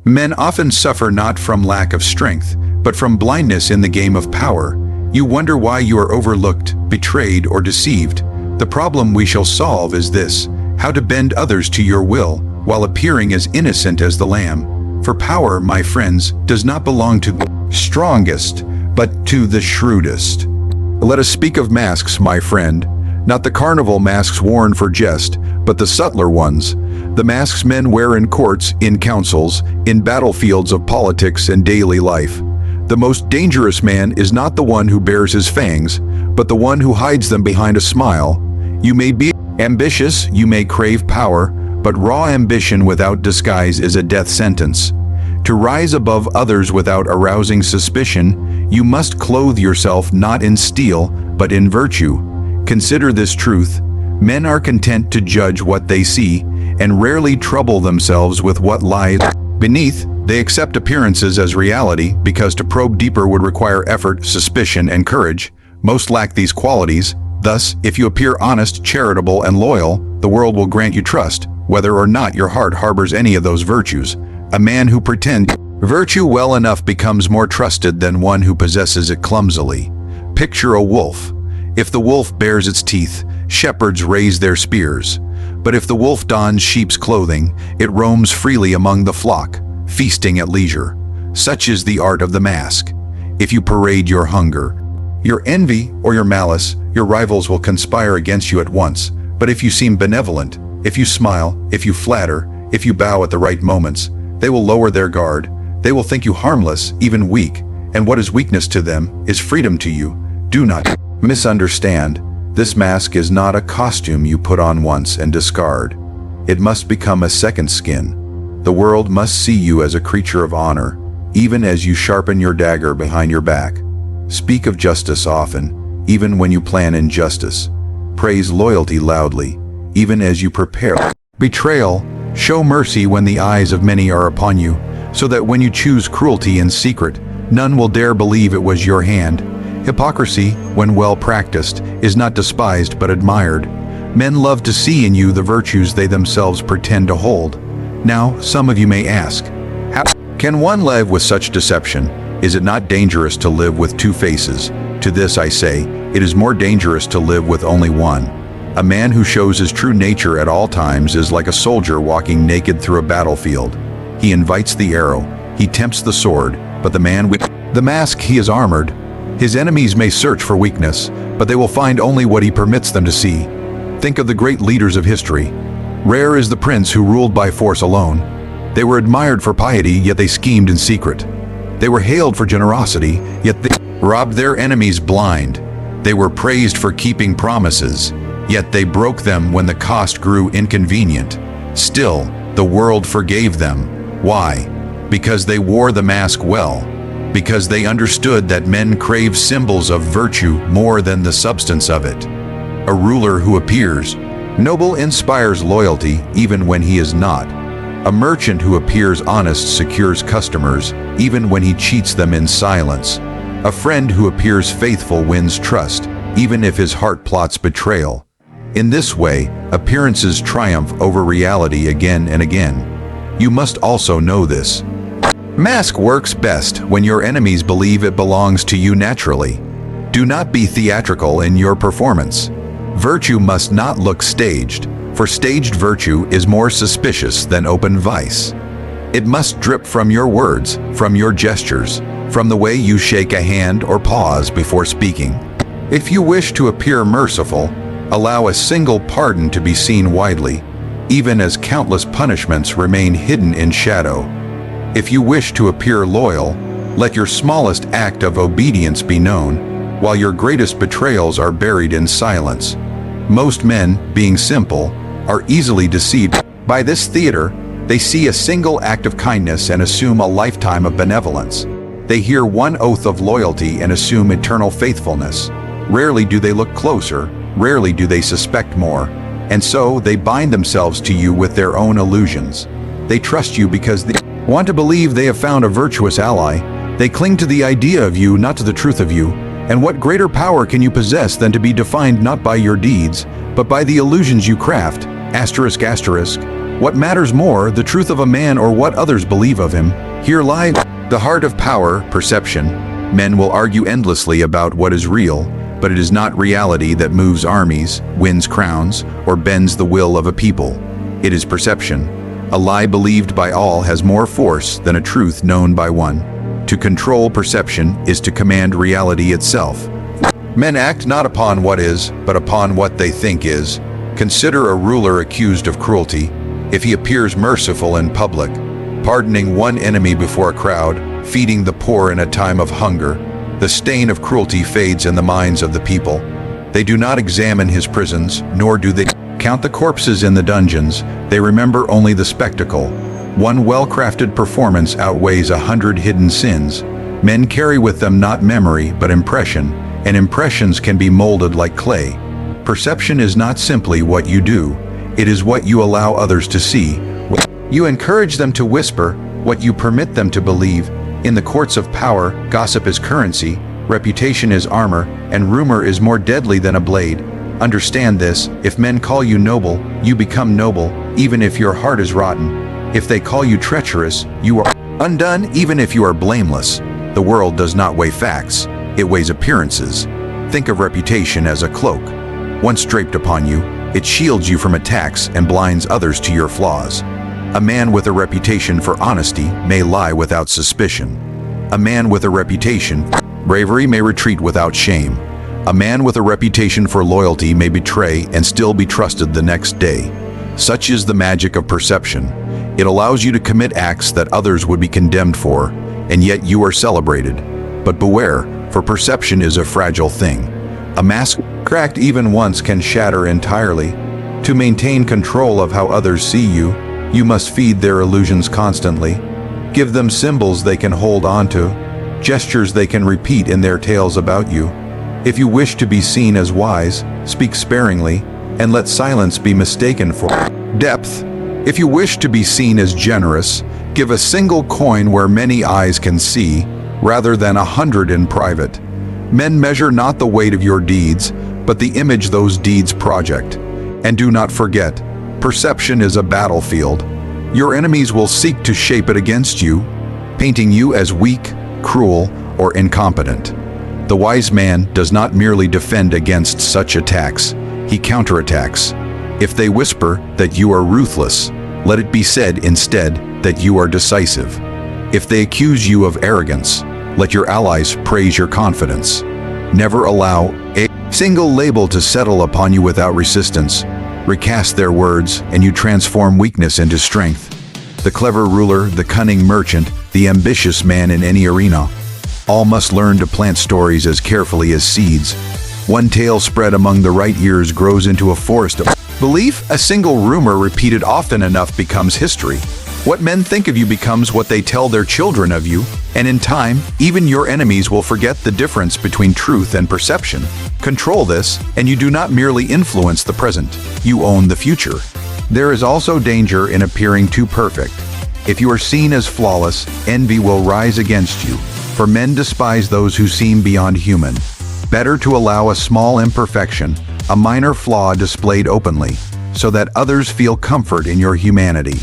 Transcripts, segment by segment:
Men often suffer not from lack of strength, but from blindness in the game of power. You wonder why you are overlooked, betrayed, or deceived. The problem we shall solve is this: how to bend others to your will, while appearing as innocent as the lamb. For power, my friends, does not belong to the strongest, but to the shrewdest. Let us speak of masks, my friend. Not the carnival masks worn for jest, but the subtler ones. The masks men wear in courts, in councils, in battlefields of politics and daily life. The most dangerous man is not the one who bears his fangs, but the one who hides them behind a smile. You may be ambitious, you may crave power, but raw ambition without disguise is a death sentence. To rise above others without arousing suspicion, you must clothe yourself not in steel, but in virtue. Consider this truth: men are content to judge what they see, and rarely trouble themselves with what lies beneath. They accept appearances as reality because to probe deeper would require effort, suspicion, and courage. Most lack these qualities. Thus, if you appear honest, charitable, and loyal, the world will grant you trust, whether or not your heart harbors any of those virtues. A man who pretends virtue well enough becomes more trusted than one who possesses it clumsily. Picture a wolf. If the wolf bares its teeth, shepherds raise their spears. But if the wolf dons sheep's clothing, it roams freely among the flock, feasting at leisure. Such is the art of the mask. If you parade your hunger, your envy, or your malice, your rivals will conspire against you at once. But if you seem benevolent, if you smile, if you flatter, if you bow at the right moments, they will lower their guard. They will think you harmless, even weak, and what is weakness to them is freedom to you. Do not misunderstand. This mask is not a costume you put on once and discard. It must become a second skin. The world must see you as a creature of honor, even as you sharpen your dagger behind your back. Speak of justice often, even when you plan injustice. Praise loyalty loudly, even as you prepare betrayal. Show mercy when the eyes of many are upon you, so that when you choose cruelty in secret, none will dare believe it was your hand. Hypocrisy, when well practiced, is not despised but admired. Men love to see in you the virtues they themselves pretend to hold. Now, some of you may ask, how can one live with such deception? Is it not dangerous to live with two faces? To this I say, it is more dangerous to live with only one. A man who shows his true nature at all times is like a soldier walking naked through a battlefield. He invites the arrow, he tempts the sword, but the man with the mask, he is armored. His enemies may search for weakness, but they will find only what he permits them to see. Think of the great leaders of history. Rare is the prince who ruled by force alone. They were admired for piety, yet they schemed in secret. They were hailed for generosity, yet they robbed their enemies blind. They were praised for keeping promises, yet they broke them when the cost grew inconvenient. Still, the world forgave them. Why? Because they wore the mask well. Because they understood that men crave symbols of virtue more than the substance of it. A ruler who appears noble inspires loyalty even when he is not. A merchant who appears honest secures customers even when he cheats them in silence. A friend who appears faithful wins trust even if his heart plots betrayal. In this way, appearances triumph over reality again and again. You must also know this. Mask works best when your enemies believe it belongs to you naturally. Do not be theatrical in your performance. Virtue must not look staged, for staged virtue is more suspicious than open vice. It must drip from your words, from your gestures, from the way you shake a hand or pause before speaking. If you wish to appear merciful, allow a single pardon to be seen widely, even as countless punishments remain hidden in shadow. If you wish to appear loyal, let your smallest act of obedience be known, while your greatest betrayals are buried in silence. Most men, being simple, are easily deceived by this theater. They see a single act of kindness and assume a lifetime of benevolence. They hear one oath of loyalty and assume eternal faithfulness. Rarely do they look closer, rarely do they suspect more, and so they bind themselves to you with their own illusions. They trust you because they want to believe they have found a virtuous ally. They cling to the idea of you, not to the truth of you. And what greater power can you possess than to be defined not by your deeds, but by the illusions you craft? Asterisk, asterisk. What matters more, the truth of a man or what others believe of him? Here lies the heart of power, perception. Men will argue endlessly about what is real, but it is not reality that moves armies, wins crowns, or bends the will of a people. It is perception. A lie believed by all has more force than a truth known by one. To control perception is to command reality itself. Men act not upon what is, but upon what they think is. Consider a ruler accused of cruelty. If he appears merciful in public, pardoning one enemy before a crowd, feeding the poor in a time of hunger, the stain of cruelty fades in the minds of the people. They do not examine his prisons, nor do they count the corpses in the dungeons. They remember only the spectacle. One well-crafted performance outweighs 100 hidden sins. Men carry with them not memory, but impression, and impressions can be molded like clay. Perception is not simply what you do, it is what you allow others to see. You encourage them to whisper, what you permit them to believe. In the courts of power, gossip is currency, reputation is armor, and rumor is more deadly than a blade. Understand this, if men call you noble, you become noble, even if your heart is rotten. If they call you treacherous, you are undone, even if you are blameless. The world does not weigh facts, it weighs appearances. Think of reputation as a cloak. Once draped upon you, it shields you from attacks and blinds others to your flaws. A man with a reputation for honesty may lie without suspicion. A man with a reputation for bravery may retreat without shame. A man with a reputation for loyalty may betray and still be trusted the next day. Such is the magic of perception. It allows you to commit acts that others would be condemned for, and yet you are celebrated. But beware, for perception is a fragile thing. A mask cracked even once can shatter entirely. To maintain control of how others see you, you must feed their illusions constantly. Give them symbols they can hold onto, gestures they can repeat in their tales about you. If you wish to be seen as wise, speak sparingly, and let silence be mistaken for depth. If you wish to be seen as generous, give a single coin where many eyes can see, rather than 100 in private. Men measure not the weight of your deeds, but the image those deeds project. And do not forget, perception is a battlefield. Your enemies will seek to shape it against you, painting you as weak, cruel, or incompetent. The wise man does not merely defend against such attacks, he counterattacks. If they whisper that you are ruthless, let it be said instead that you are decisive. If they accuse you of arrogance, let your allies praise your confidence. Never allow a single label to settle upon you without resistance. Recast their words, and you transform weakness into strength. The clever ruler, the cunning merchant, the ambitious man in any arena. All must learn to plant stories as carefully as seeds. One tale spread among the right ears grows into a forest of belief. A single rumor repeated often enough becomes history. What men think of you becomes what they tell their children of you, and in time, even your enemies will forget the difference between truth and perception. Control this, and you do not merely influence the present, you own the future. There is also danger in appearing too perfect. If you are seen as flawless, envy will rise against you, for men despise those who seem beyond human. Better to allow a small imperfection, a minor flaw displayed openly, so that others feel comfort in your humanity.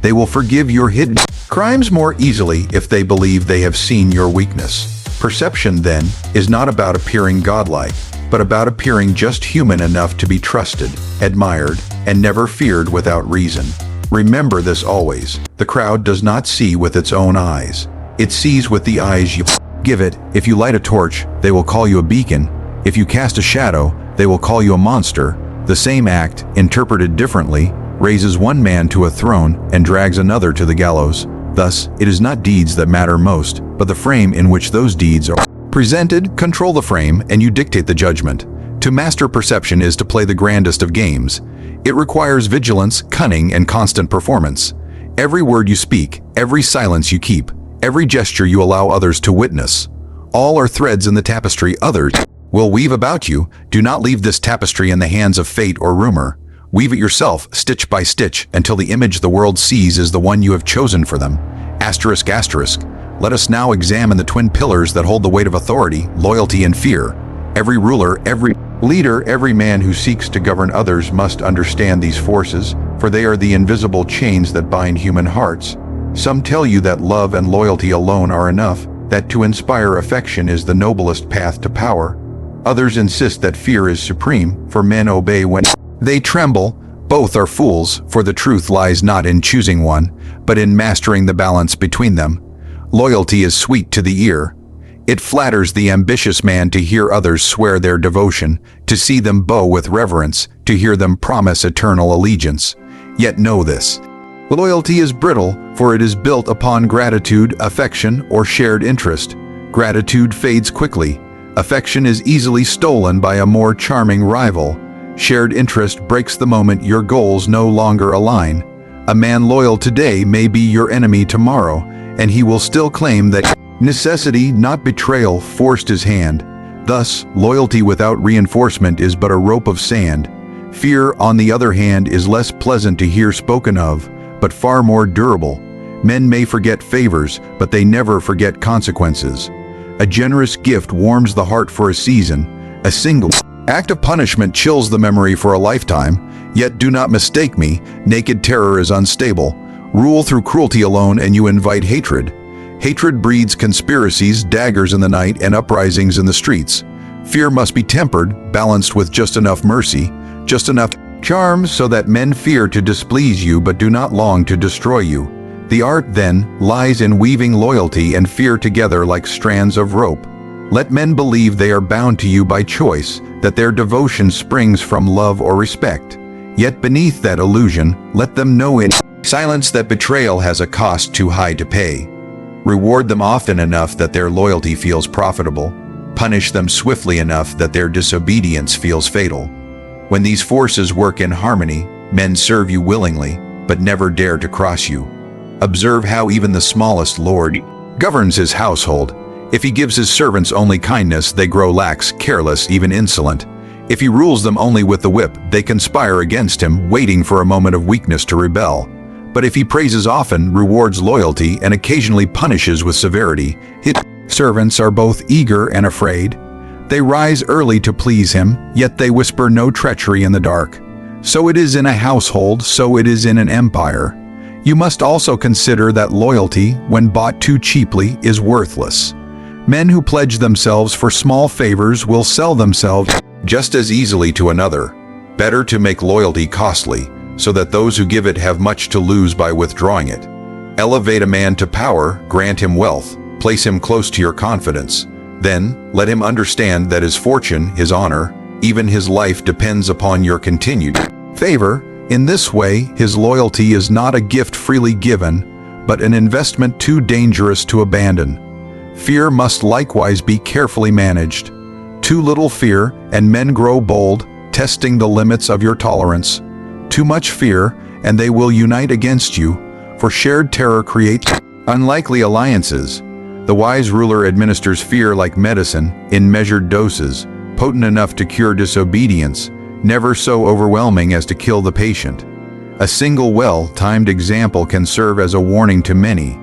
They will forgive your hidden crimes more easily if they believe they have seen your weakness. Perception, then, is not about appearing godlike, but about appearing just human enough to be trusted, admired, and never feared without reason. Remember this always. The crowd does not see with its own eyes. It sees with the eyes you give it. If you light a torch, they will call you a beacon. If you cast a shadow, they will call you a monster. The same act, interpreted differently, raises one man to a throne and drags another to the gallows. Thus, it is not deeds that matter most, but the frame in which those deeds are presented. Control the frame, and you dictate the judgment. To master perception is to play the grandest of games. It requires vigilance, cunning, and constant performance. Every word you speak, every silence you keep, every gesture you allow others to witness. All are threads in the tapestry others will weave about you. Do not leave this tapestry in the hands of fate or rumor. Weave it yourself, stitch by stitch, until the image the world sees is the one you have chosen for them. Asterisk, asterisk. Let us now examine the twin pillars that hold the weight of authority, loyalty, and fear. Every ruler, every leader, every man who seeks to govern others must understand these forces, for for they are the invisible chains that bind human hearts. Some tell you that love and loyalty alone are enough, that to inspire affection is the noblest path to power. Others insist that fear is supreme, for men obey when they tremble. Both are fools, for the truth lies not in choosing one, but in mastering the balance between them. Loyalty is sweet to the ear. It flatters the ambitious man to hear others swear their devotion, to see them bow with reverence, to hear them promise eternal allegiance. Yet know this: loyalty is brittle, for it is built upon gratitude, affection, or shared interest. Gratitude fades quickly. Affection is easily stolen by a more charming rival. Shared interest breaks the moment your goals no longer align. A man loyal today may be your enemy tomorrow, and he will still claim that necessity, not betrayal, forced his hand. Thus, loyalty without reinforcement is but a rope of sand. Fear, on the other hand, is less pleasant to hear spoken of, but far more durable. Men may forget favors, but they never forget consequences. A generous gift warms the heart for a season. A single act of punishment chills the memory for a lifetime. Yet do not mistake me, naked terror is unstable. Rule through cruelty alone and you invite hatred. Hatred breeds conspiracies, daggers in the night, and uprisings in the streets. Fear must be tempered, balanced with just enough mercy, just enough charm so that men fear to displease you but do not long to destroy you. The art, then, lies in weaving loyalty and fear together like strands of rope. Let men believe they are bound to you by choice, that their devotion springs from love or respect. Yet beneath that illusion, let them know in silence that betrayal has a cost too high to pay. Reward them often enough that their loyalty feels profitable. Punish them swiftly enough that their disobedience feels fatal. When these forces work in harmony, men serve you willingly, but never dare to cross you. Observe how even the smallest lord governs his household. If he gives his servants only kindness, they grow lax, careless, even insolent. If he rules them only with the whip, they conspire against him, waiting for a moment of weakness to rebel. But if he praises often, rewards loyalty, and occasionally punishes with severity, his servants are both eager and afraid. They rise early to please him, yet they whisper no treachery in the dark. So it is in a household, so it is in an empire. You must also consider that loyalty, when bought too cheaply, is worthless. Men who pledge themselves for small favors will sell themselves just as easily to another. Better to make loyalty costly, so that those who give it have much to lose by withdrawing it. Elevate a man to power, grant him wealth, place him close to your confidence. Then, let him understand that his fortune, his honor, even his life depends upon your continued favor. In this way, his loyalty is not a gift freely given, but an investment too dangerous to abandon. Fear must likewise be carefully managed. Too little fear, and men grow bold, testing the limits of your tolerance. Too much fear, and they will unite against you, for shared terror creates unlikely alliances. The wise ruler administers fear like medicine, in measured doses, potent enough to cure disobedience, never so overwhelming as to kill the patient. A single well-timed example can serve as a warning to many.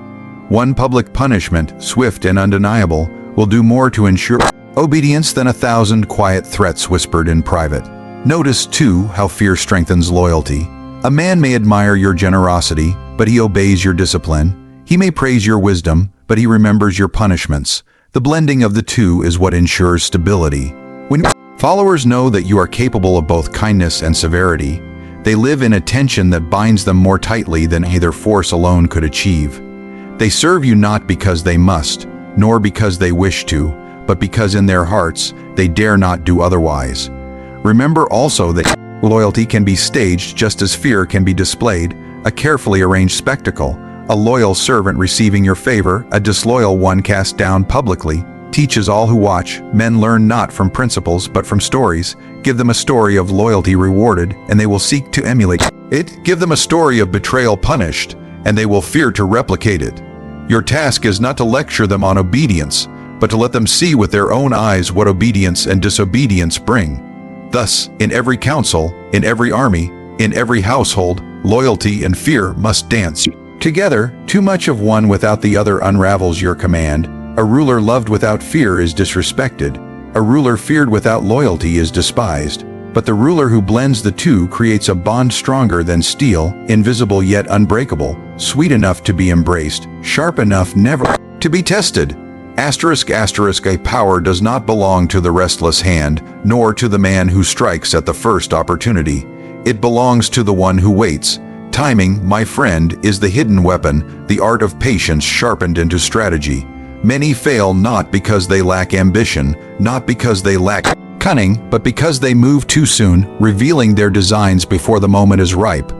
One public punishment, swift and undeniable, will do more to ensure obedience than 1,000 quiet threats whispered in private. Notice, too, how fear strengthens loyalty. A man may admire your generosity, but he obeys your discipline. He may praise your wisdom, but he remembers your punishments. The blending of the two is what ensures stability. When followers know that you are capable of both kindness and severity, they live in a tension that binds them more tightly than either force alone could achieve. They serve you not because they must, nor because they wish to, but because in their hearts they dare not do otherwise. Remember also that loyalty can be staged just as fear can be displayed, a carefully arranged spectacle. A loyal servant receiving your favor, a disloyal one cast down publicly, teaches all who watch. Men learn not from principles but from stories. Give them a story of loyalty rewarded, and they will seek to emulate it. Give them a story of betrayal punished, and they will fear to replicate it. Your task is not to lecture them on obedience, but to let them see with their own eyes what obedience and disobedience bring. Thus, in every council, in every army, in every household, loyalty and fear must dance together. Too much of one without the other unravels your command. A ruler loved without fear is disrespected. A ruler feared without loyalty is despised. But the ruler who blends the two creates a bond stronger than steel, invisible yet unbreakable, sweet enough to be embraced, sharp enough never to be tested. Asterisk asterisk, a power does not belong to the restless hand, nor to the man who strikes at the first opportunity. It belongs to the one who waits. Timing, my friend, is the hidden weapon, the art of patience sharpened into strategy. Many fail not because they lack ambition, not because they lack cunning, but because they move too soon, revealing their designs before the moment is ripe.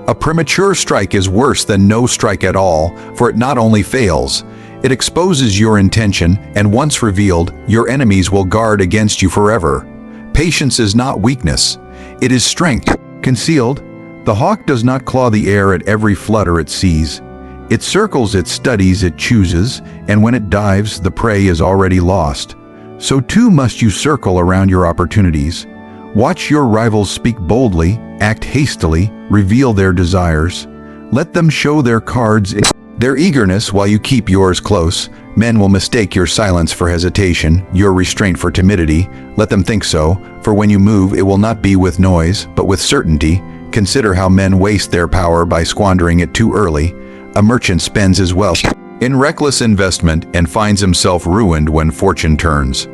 A premature strike is worse than no strike at all, for it not only fails, it exposes your intention, and once revealed, your enemies will guard against you forever. Patience is not weakness. It is strength. Concealed, the hawk does not claw the air at every flutter it sees. It circles, it studies, it chooses, and when it dives, the prey is already lost. So too must you circle around your opportunities. Watch your rivals speak boldly, act hastily, reveal their desires. Let them show their cards, their eagerness, while you keep yours close. Men will mistake your silence for hesitation, your restraint for timidity. Let them think so, for when you move it will not be with noise, but with certainty. Consider how men waste their power by squandering it too early. A merchant spends his wealth in reckless investment and finds himself ruined when fortune turns.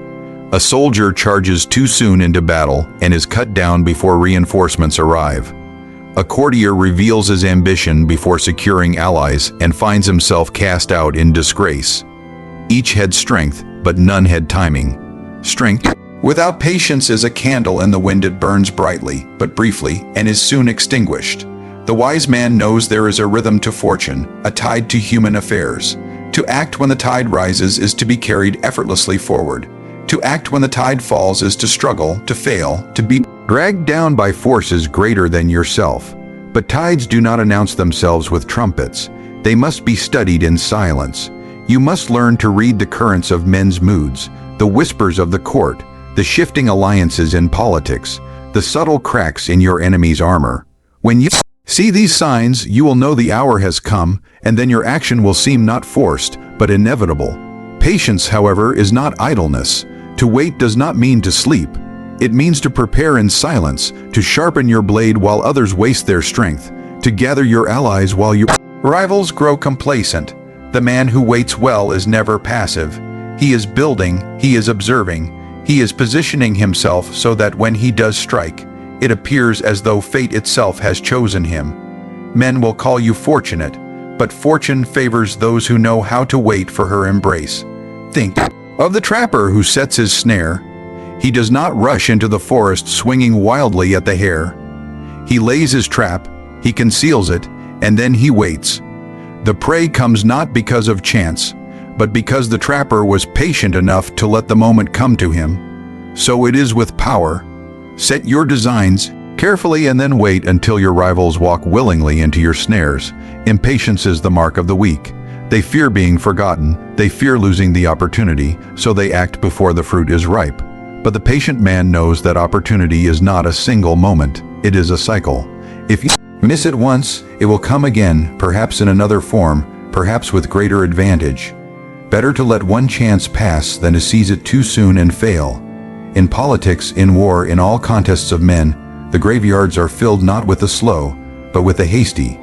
A soldier charges too soon into battle and is cut down before reinforcements arrive. A courtier reveals his ambition before securing allies and finds himself cast out in disgrace. Each had strength, but none had timing. Strength without patience is a candle in the wind. It burns brightly, but briefly, and is soon extinguished. The wise man knows there is a rhythm to fortune, a tide to human affairs. To act when the tide rises is to be carried effortlessly forward. To act when the tide falls is to struggle, to fail, to be dragged down by forces greater than yourself. But tides do not announce themselves with trumpets. They must be studied in silence. You must learn to read the currents of men's moods, the whispers of the court, the shifting alliances in politics, the subtle cracks in your enemy's armor. When you see these signs, you will know the hour has come, and then your action will seem not forced, but inevitable. Patience, however, is not idleness. To wait does not mean to sleep. It means to prepare in silence, to sharpen your blade while others waste their strength, to gather your allies while your rivals grow complacent. The man who waits well is never passive. He is building, he is observing, he is positioning himself so that when he does strike, it appears as though fate itself has chosen him. Men will call you fortunate, but fortune favors those who know how to wait for her embrace. Think of the trapper who sets his snare. He does not rush into the forest swinging wildly at the hare. He lays his trap, he conceals it, and then he waits. The prey comes not because of chance, but because the trapper was patient enough to let the moment come to him. So it is with power. Set your designs carefully and then wait until your rivals walk willingly into your snares. Impatience is the mark of the weak. They fear being forgotten, they fear losing the opportunity, so they act before the fruit is ripe. But the patient man knows that opportunity is not a single moment, it is a cycle. If you miss it once, it will come again, perhaps in another form, perhaps with greater advantage. Better to let one chance pass than to seize it too soon and fail. In politics, in war, in all contests of men, the graveyards are filled not with the slow, but with the hasty.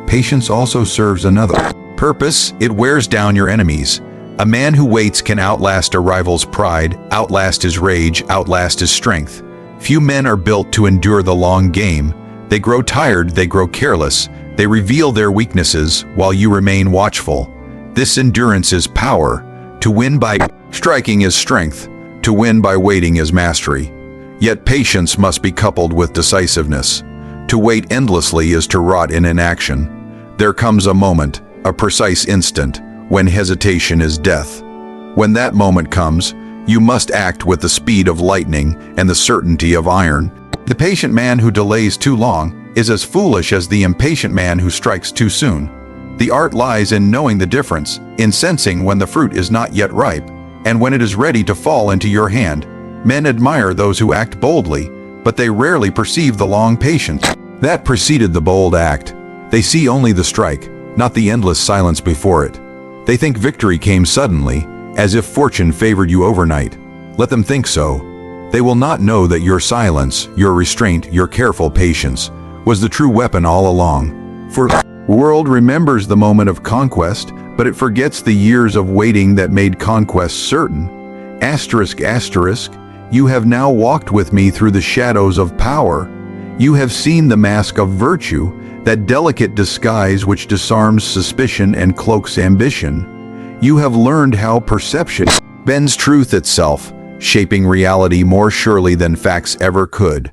Patience also serves another purpose. It wears down your enemies. A man who waits can outlast a rival's pride, outlast his rage, outlast his strength. Few men are built to endure the long game. They grow tired, they grow careless, they reveal their weaknesses while you remain watchful. This endurance is power. To win by striking is strength. To win by waiting is mastery. Yet patience must be coupled with decisiveness. To wait endlessly is to rot in inaction. There comes a moment, a precise instant, when hesitation is death. When that moment comes, you must act with the speed of lightning and the certainty of iron. The patient man who delays too long is as foolish as the impatient man who strikes too soon. The art lies in knowing the difference, in sensing when the fruit is not yet ripe, and when it is ready to fall into your hand. Men admire those who act boldly, but they rarely perceive the long patience that preceded the bold act. They see only the strike, not the endless silence before it. They think victory came suddenly, as if fortune favored you overnight. Let them think so. They will not know that your silence, your restraint, your careful patience was the true weapon all along. For the world remembers the moment of conquest, but it forgets the years of waiting that made conquest certain. Asterisk, asterisk, you have now walked with me through the shadows of power. You have seen the mask of virtue, that delicate disguise which disarms suspicion and cloaks ambition. You have learned how perception bends truth itself, shaping reality more surely than facts ever could.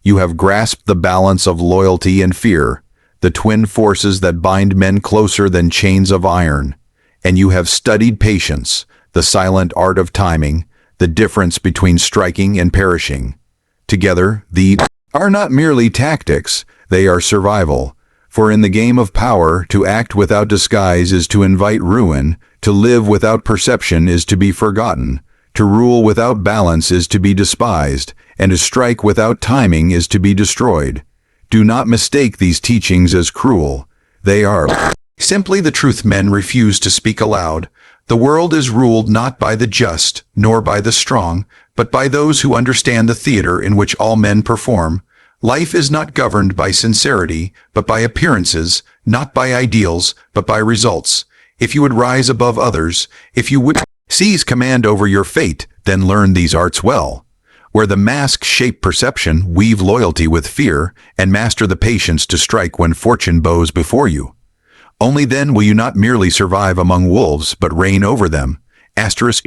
You have grasped the balance of loyalty and fear, the twin forces that bind men closer than chains of iron. And you have studied patience, the silent art of timing, the difference between striking and perishing. Together, these are not merely tactics, they are survival. For in the game of power, to act without disguise is to invite ruin, to live without perception is to be forgotten, to rule without balance is to be despised, and to strike without timing is to be destroyed. Do not mistake these teachings as cruel. They are simply the truth men refuse to speak aloud. The world is ruled not by the just, nor by the strong, but by those who understand the theater in which all men perform. Life is not governed by sincerity, but by appearances, not by ideals, but by results. If you would rise above others, if you would seize command over your fate, then learn these arts well. Where the masks shape perception, weave loyalty with fear, and master the patience to strike when fortune bows before you. Only then will you not merely survive among wolves, but reign over them. Asterisk.